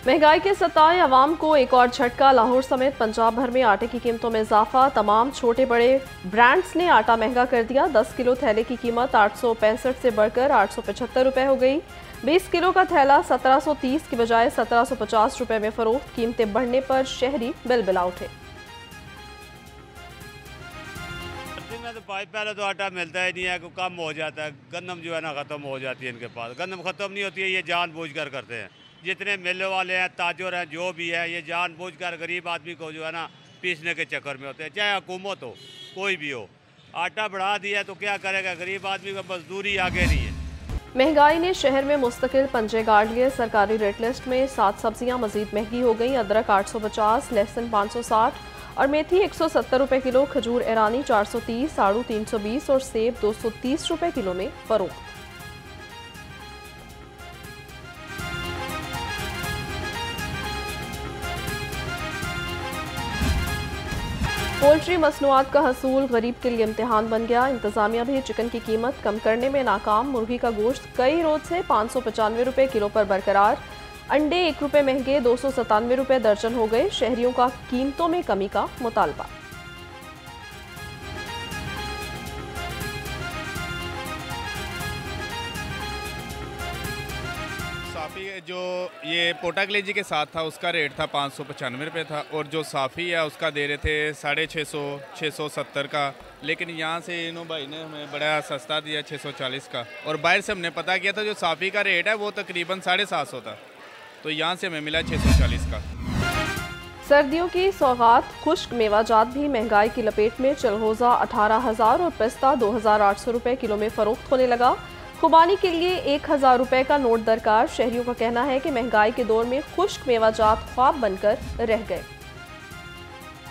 महंगाई के सताए अवाम को एक और झटका। लाहौर समेत पंजाब भर में आटे की कीमतों में इजाफा। तमाम छोटे बड़े ब्रांड्स ने आटा महंगा कर दिया। 10 किलो थैले की कीमत 865 से बढ़कर 875 रुपए हो गई। 20 किलो का थैला 1730 की बजाय 1750 रुपए में फरोख्त। कीमतें बढ़ने पर शहरी बिलबिला उठे। तो पहले तो आटा मिलता ही नहीं है, को कम हो जाता है। गंदम जो है ना ख़त्म हो जाती है इनके पास। गंदम ख़त्म नहीं होती है, ये जानबूझकर करते हैं। जितने मिल वाले हैं, ताजर हैं, जो भी है, ये जानबूझकर गरीब आदमी को जो है ना पीसने के चक्कर में होते हैं। चाहे हुकूमत हो, कोई भी हो। आटा बढ़ा दिया तो क्या करेगा गरीब आदमी को, मजदूरी आगे नहीं है। महंगाई ने शहर में मुस्तकिल पंजे गाड़ लिए। सरकारी रेट लिस्ट में 7 सब्जियां मजीद महंगी हो गई। अदरक 850, लहसुन 560 और मेथी 170 रुपए किलो। खजूर ईरानी 430, आड़ू 320 और सेब 230 रुपए किलो में फरोख्त। पोल्ट्री मसनूआत का हसूल गरीब के लिए इम्तिहान बन गया। इंतजामिया भी चिकन की कीमत कम करने में नाकाम। मुर्गी का गोश्त कई रोज से 595 रुपए किलो पर बरकरार। अंडे 1 रुपए महंगे 297 रुपए दर्जन हो गए। शहरियों का कीमतों में कमी का मुतालबा। साफ़ी जो ये पोटा कलेजी के साथ था उसका रेट था 595 रुपये था, और जो साफ़ी है उसका दे रहे थे 650, 670 का। लेकिन यहाँ से इन्हों भाई ने हमें बड़ा सस्ता दिया 640 का। और बाहर से हमने पता किया था जो साफ़ी का रेट है वो तकरीबन 750 था, तो यहाँ से हमें मिला 640 का। सर्दियों की सौगात खुश्क मेवाजात भी महंगाई की लपेट में। चलगोजा 18,000 और पिस्ता 2,800 रुपए किलो में फरोख्त होने लगा। खुबानी के लिए 1,000 रुपए का नोट दरकार। शहरियों का कहना है कि महंगाई के दौर में खुश्क मेवाजात ख्वाब बनकर रह गए।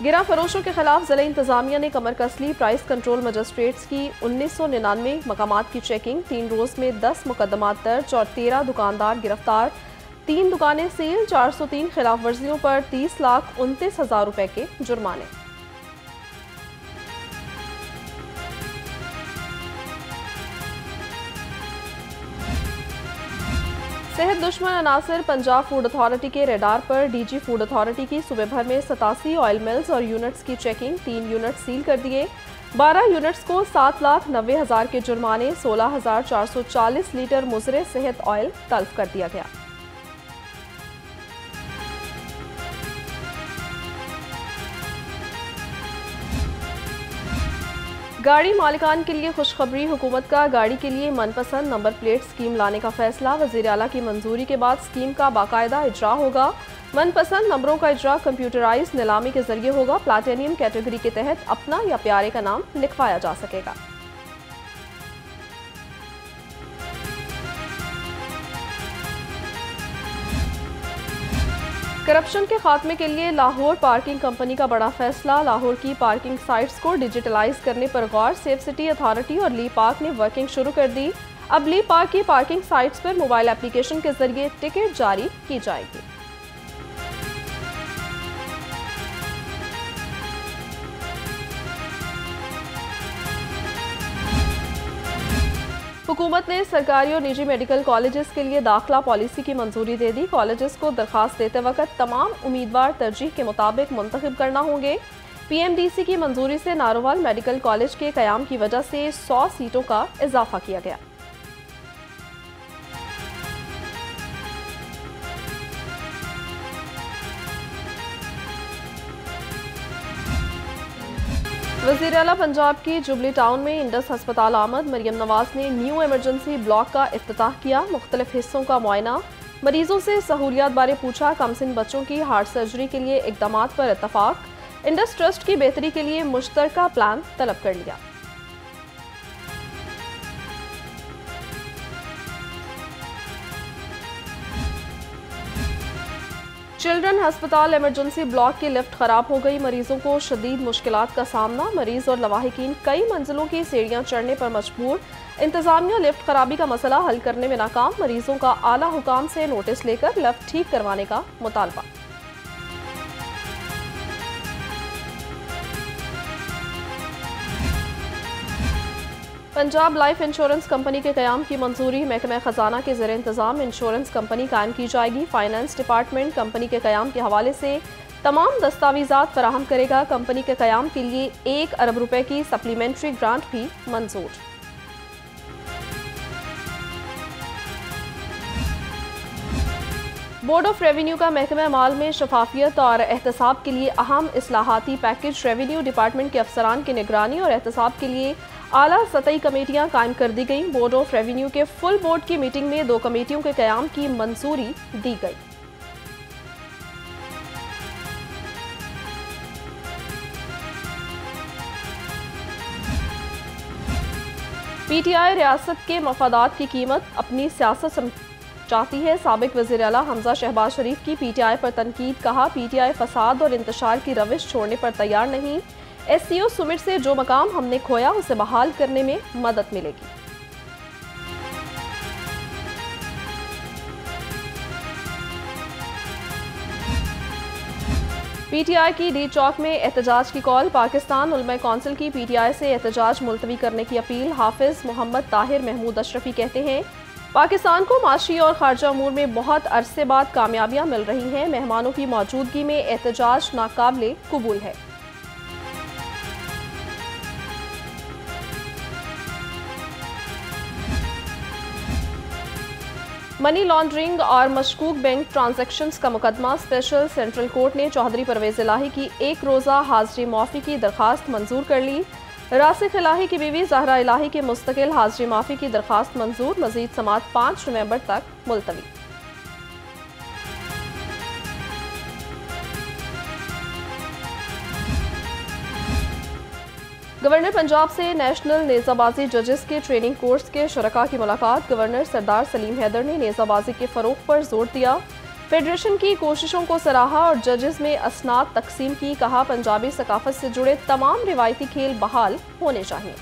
गिरा फरोशों के खिलाफ जिला इंतजामिया ने कमर कस ली। प्राइस कंट्रोल मजिस्ट्रेट्स की 1999 मकामात की चेकिंग। 3 रोज में 10 मुकदमात दर्ज और 13 दुकानदार गिरफ्तार। 3 दुकानें सील। 403 खिलाफ वर्जियों पर 30,29,000 रुपए के जुर्माने। सेहत दुश्मन अनासर पंजाब फूड अथॉरिटी के रेडार पर। डीजी फूड अथॉरिटी की सूबे भर में 87 ऑयल मिल्स और यूनिट्स की चेकिंग। 3 यूनिट सील कर दिए। 12 यूनिट्स को 7,90,000 के जुर्माने। 16,440 लीटर मुजरे सेहत ऑयल तल्फ कर दिया गया। गाड़ी मालिकान के लिए खुशखबरी। हुकूमत का गाड़ी के लिए मनपसंद नंबर प्लेट स्कीम लाने का फैसला। वज़ीर आला की मंजूरी के बाद स्कीम का बाकायदा इजरा होगा। मनपसंद नंबरों का इजरा कंप्यूटराइज नीलामी के जरिए होगा। प्लैटिनियम कैटेगरी के तहत अपना या प्यारे का नाम लिखवाया जा सकेगा। करप्शन के खात्मे के लिए लाहौर पार्किंग कंपनी का बड़ा फैसला। लाहौर की पार्किंग साइट्स को डिजिटलाइज करने पर गौर। सेफ सिटी अथॉरिटी और ली पार्क ने वर्किंग शुरू कर दी। अब ली पार्क की पार्किंग साइट्स पर मोबाइल एप्लीकेशन के जरिए टिकट जारी की जाएगी। हुकूमत ने सरकारी और निजी मेडिकल कॉलेजेस के लिए दाखिला पॉलिसी की मंजूरी दे दी। कॉलेजेस को दरखास्त देते वक्त तमाम उम्मीदवार तरजीह के मुताबिक मुंतखब करना होंगे। पीएमडीसी की मंजूरी से नारोवाल मेडिकल कॉलेज के कयाम की वजह से 100 सीटों का इजाफा किया गया। वज़ीर आला पंजाब की जुबली टाउन में इंडस हस्पताल आमद। मरियम नवाज ने न्यू इमरजेंसी ब्लॉक का इफ्तिताह किया। मुख्तलिफ हिस्सों का मुआयना। मरीजों से सहूलियात बारे पूछा। कमसिन बच्चों की हार्ट सर्जरी के लिए इकदामात पर इत्तफाक। इंडस ट्रस्ट की बेहतरी के लिए मुश्तरका प्लान तलब कर लिया। चिल्ड्रन अस्पताल इमरजेंसी ब्लॉक की लिफ्ट खराब हो गई। मरीजों को शदीद मुश्किलात का सामना। मरीज और लवाहिकीन कई मंजिलों की सीढ़ियां चढ़ने पर मजबूर। इंतजामिया लिफ्ट खराबी का मसला हल करने में नाकाम। मरीजों का आला हुकाम से नोटिस लेकर लिफ्ट ठीक करवाने का मुतालबा। पंजाब लाइफ इंश्योरेंस कंपनी के क़याम की मंजूरी। महकमा ख़जाना के ज़ेर इंतज़ाम इंश्योरेंस कंपनी कायम की जाएगी। फाइनेंस डिपार्टमेंट कंपनी के क़याम के हवाले से तमाम दस्तावेज़ात फराहम करेगा। कंपनी के क़याम के लिए 1 अरब रुपए की सप्लीमेंट्री ग्रांट भी मंजूर। बोर्ड ऑफ रेवेन्यू का महकमा माल में शफाफियत और एहतसाब के लिए अहम इस्लाहाती पैकेज। रेवेन्यू डिपार्टमेंट के अफसरान की निगरानी और एहतसाब के लिए आला सतही कमेटियां कायम कर दी गई। बोर्ड ऑफ रेवेन्यू के फुल बोर्ड की मीटिंग में 2 कमेटियों के क़याम की मंजूरी दी गई। पीटीआई रियासत के मफादात की कीमत अपनी सियासत चाहती है। साबिक वज़ीर आला हमजा शहबाज शरीफ की पीटीआई पर तनकीद। कहा, पीटीआई फसाद और इंतशार की रविश छोड़ने पर तैयार नहीं। एससीओ सुमिट से जो मकाम हमने खोया उसे बहाल करने में मदद मिलेगी। पीटीआई की डी चौक में एहतजाज की कॉल। पाकिस्तान उलमा कौंसिल की पीटीआई से एहतजाज मुलतवी करने की अपील। हाफिज मोहम्मद ताहिर महमूद अशरफी कहते हैं, पाकिस्तान को माशी और खारजा अमूर में बहुत अरसे बाद कामयाबियां मिल रही हैं। मेहमानों की मौजूदगी में एहतजाज नाकाबिले कबूल है। मनी लॉन्ड्रिंग और मशकूक बैंक ट्रांजैक्शंस का मुकदमा। स्पेशल सेंट्रल कोर्ट ने चौधरी परवेज इलाही की 1 रोज़ा हाजिरी माफ़ी की दरख्वास्त मंजूर कर ली। रासिक इलाही की बीवी ज़हरा इलाही की मुस्तकिल हाजिरी माफ़ी की दरख्वास्त मंजूर। मज़ीद समाअत 5 नवंबर तक मुलतवी। गवर्नर पंजाब से नेशनल नेज़ाबाजी जजेस के ट्रेनिंग कोर्स के शुरका की मुलाकात। गवर्नर सरदार सलीम हैदर ने नेज़ाबाजी के फ़रोग़ पर जोर दिया। फेडरेशन की कोशिशों को सराहा और जजेस में असनाद तकसीम की। कहा, पंजाबी सकाफत से जुड़े तमाम रिवायती खेल बहाल होने चाहिए।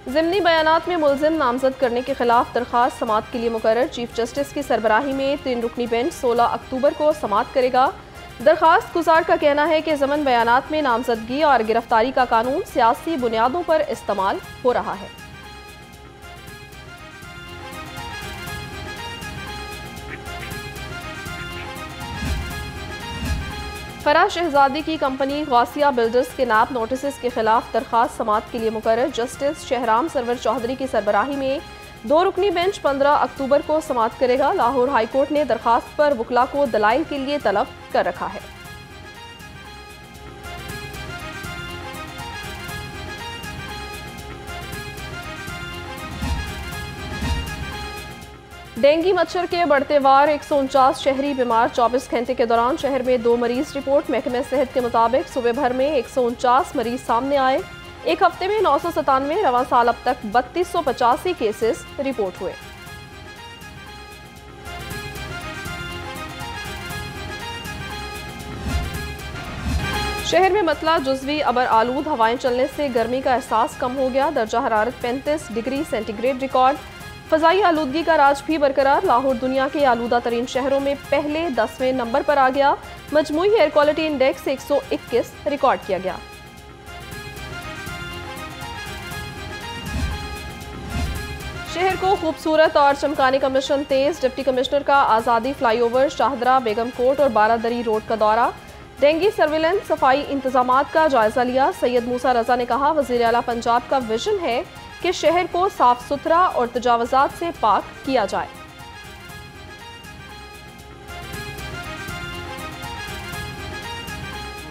ज़िमनी बयानात में मुलजिम नामजद करने के खिलाफ दरख्वास्त समाअत के लिए मुकर्रर। चीफ जस्टिस की सरबराही में 3 रुकनी बेंच 16 अक्टूबर को समाअत करेगा। दरख्वास्त गुजार का कहना है कि ज़मन बयानात में नामजदगी और गिरफ्तारी का कानून सियासी बुनियादों पर इस्तेमाल हो रहा है। फराह शहजादी की कंपनी गौसिया बिल्डर्स के नैब नोटिस के खिलाफ दरख्वास्त समाअत के लिए मुकर्रर। जस्टिस शहराम सरवर चौधरी की सरबराही में 2 रुकनी बेंच 15 अक्टूबर को समाअत करेगा। लाहौर हाई कोर्ट ने दरख्वास्त पर वकला को दलाइल के लिए तलब कर रखा है। डेंगू मच्छर के बढ़ते वार। 149 शहरी बीमार। 24 घंटे के दौरान शहर में 2 मरीज रिपोर्ट। महकमे सेहत के मुताबिक सूबे भर में 149 मरीज सामने आए। एक हफ्ते में 997। रवां साल अब तक 3285 केसेस रिपोर्ट हुए। शहर में मतला जुज़वी अबर आलूद हवाएं चलने से गर्मी का एहसास कम हो गया। दर्जा हरारत 35 डिग्री सेंटीग्रेड रिकॉर्ड। फ़ज़ाई आलूदगी का राज भी बरकरार। लाहौर दुनिया के आलूदा तरीन शहरों में पहले 10वें नंबर पर आ गया। मजमूई एयर क्वालिटी इंडेक्स 121 रिकॉर्ड किया गया। शहर को खूबसूरत और चमकाने का मिशन तेज। डिप्टी कमिश्नर का आज़ादी फ्लाईओवर, शाहदरा, बेगम कोट और बारादरी रोड का दौरा। डेंगू सर्विलेंस सफाई इंतजामात का जायजा लिया। सैयद मूसा रजा ने कहा, वज़ीर आला पंजाब का विजन है कि शहर को साफ सुथरा और तजावजात से पाक किया जाए।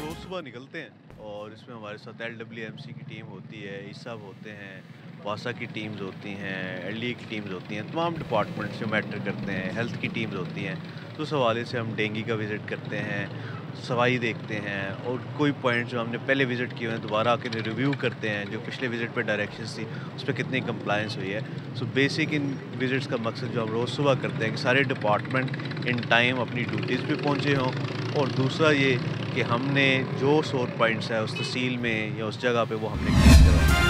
रोज़ सुबह निकलते हैं और इसमें हमारे साथ LWMC की टीम होती है, ईसाब होते हैं, वासा की टीम्स होती हैं, LDA की टीम्स होती हैं, तमाम डिपार्टमेंट से मैटर करते हैं, हेल्थ की टीम्स होती हैं। तो उस हवाले से हम डेंगू का विज़िट करते हैं, सफाई देखते हैं और कोई पॉइंट जो हमने पहले विज़िट किए हैं दोबारा आके रिव्यू करते हैं। जो पिछले विज़िट पे डायरेक्शंस थी उस पर कितनी कंप्लायंस हुई है। सो बेसिक इन विज़िट्स का मकसद जो हम रोज़ सुबह करते हैं कि सारे डिपार्टमेंट इन टाइम अपनी ड्यूटीज़ पे पहुँचे हों, और दूसरा ये कि हमने जो सोर पॉइंट्स है उस तहसील में या उस जगह पे वो हमने क्लीन करवाया।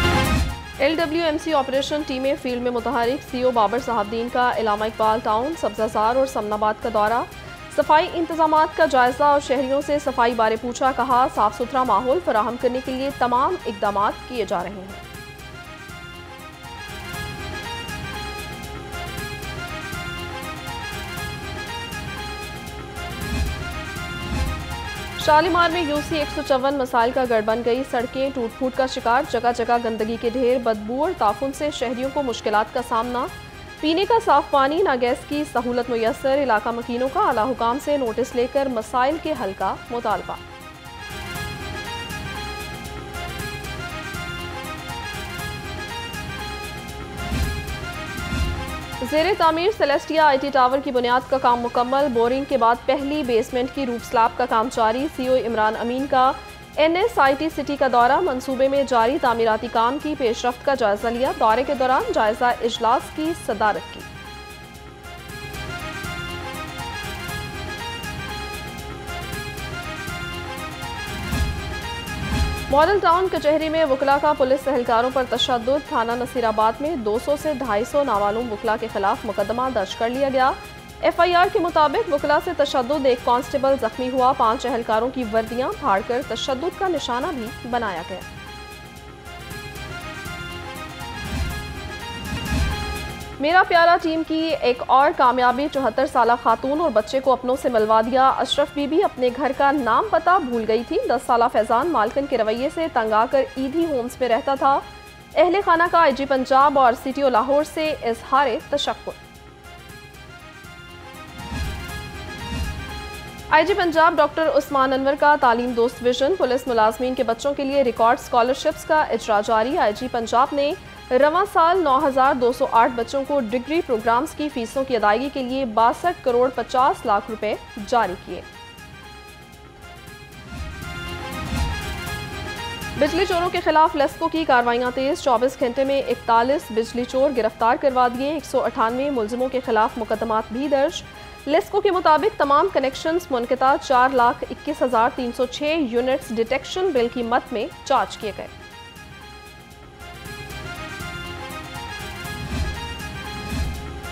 LWMC ऑपरेशन टीमें फील्ड में मुतहरिक। CO बाबर साहबदीन का इलामा इकबाल टाउन, सब्जाजार और समनाबाद का दौरा। सफाई इंतजामात का जायजा और शहरियों से सफाई बारे पूछा, कहा साफ सुथरा माहौल फराहम करने के लिए तमाम इकदाम किए जा रहे हैं। शालीमार में यूसी 154 मिसाइल का गढ़ बन गई, सड़कें टूट फूट का शिकार, जगह जगह गंदगी के ढेर, बदबू और ताफुन से शहरियों को मुश्किलात का सामना। पीने का साफ पानी ना गैस की सहूलत मुयस्सर, इलाका मकीनों का आला हुकाम से नोटिस लेकर मसाइल के हल का मुतालबा। ज़ेरे तामीर सेलेस्टिया आईटी टावर की बुनियाद का काम मुकम्मल, बोरिंग के बाद पहली बेसमेंट की रूफ स्लैब का काम जारी। सीओ इमरान अमीन का NSIT सिटी का दौरा, मंसूबे में जारी तामीराती काम की पेशरफ्त का जायजा लिया। दौरे के दौरान जायजा इजलास की सदारत की। मॉडल टाउन कचहरी में वकला का पुलिस एहलकारों पर तशद्दुद, थाना नसीराबाद में 200 से 250 नामालूम वकला के खिलाफ मुकदमा दर्ज कर लिया गया। FIR के मुताबिक वकला से तशद्दुद, एक कांस्टेबल जख्मी हुआ, 5 एहलकारों की वर्दियां फाड़कर तशद्दुद का निशाना भी बनाया गया। मेरा प्यारा टीम की एक और कामयाबी, 74 साला खातून और बच्चे को अपनों से मिलवा दिया। अशरफ बीबी अपने घर का नाम पता भूल गई थी। 10 साला फैजान मालकन के रवैये से तंग आकर ईदी होम्स में रहता था। अहले खाना का IG पंजाब और CTO लाहौर से इजहार तशक्कुर। IG पंजाब डॉक्टर उस्मान अनवर का तालीम दोस्त विजन, पुलिस मुलाजमीन के बच्चों के लिए रिकॉर्ड स्कॉलरशिप्स का इजरा जारी। IG पंजाब ने रवां साल 9,208 बच्चों को डिग्री प्रोग्राम्स की फीसों की अदायगी के लिए 62 करोड़ 50 लाख रुपए जारी किए। बिजली चोरों के खिलाफ लेस्को की कार्रवाइयां तेज, 24 घंटे में 41 बिजली चोर गिरफ्तार करवा दिए। 198 मुलजिमों के खिलाफ मुकदमात भी दर्ज। लेस्को के मुताबिक तमाम कनेक्शंस मुनक़ता, 4,21,306 यूनिट्स डिटेक्शन बिल की मद में चार्ज किए गए।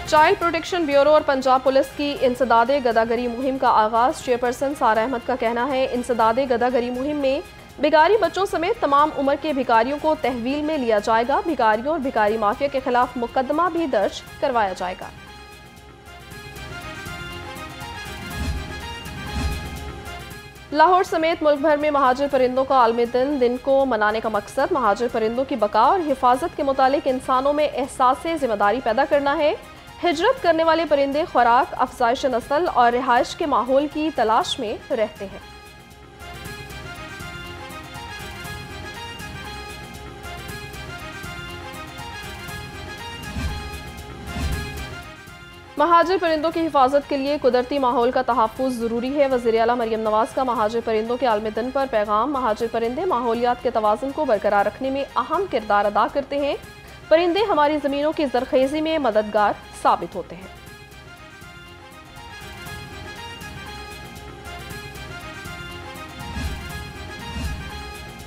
चाइल्ड प्रोटेक्शन ब्यूरो और पंजाब पुलिस की इंसदादे गदागरी मुहिम का आगाज। चेयरपर्सन सारा अहमद का कहना है, इंसदादे गदागरी मुहिम में भिखारी बच्चों समेत तमाम उम्र के भिखारियों को तहवील में लिया जाएगा। भिखारियों और भिखारी माफिया के खिलाफ मुकदमा भी दर्ज करवाया जाएगा। लाहौर समेत मुल्क भर में महाजिर परिंदों का आलमी दिन को मनाने का मकसद महाजिर परिंदों की बका और हिफाजत के मुतालिक इंसानों में एहसास जिम्मेदारी पैदा करना है। हिजरत करने वाले परिंदे खुराक, अफजाइश नस्ल और रिहाइश के माहौल की तलाश में रहते हैं। महाजिर परिंदों की हिफाजत के लिए कुदरती माहौल का तहफ़्फ़ुज़ ज़रूरी है। वज़ीर आला मरियम नवाज का महाजिर परिंदों के आलमी दिन पर पैगाम। महाजिर परिंदे माहौलियात के तवाज़ुन को बरकरार रखने में अहम किरदार अदा करते हैं। परिंदे हमारी ज़मीनों की ज़रख़ेज़ी में मददगार साबित होते हैं।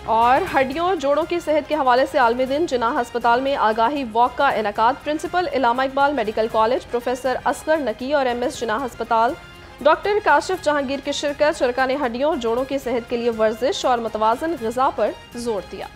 और हड्डियों और जोड़ों की सेहत के हवाले से आलमी दिन जिनाह अस्पताल में आगाही वॉक का इनेकाद। Principal Allama Iqbal medical college, professor Asghar Naqi और MS जिनाह अस्पताल डॉक्टर काशिफ जहांगीर की शिरकत। शरका ने हड्डियों और जोड़ों की सेहत के लिए वर्जिश और मुतवाज़न ग़िज़ा पर जोर दिया।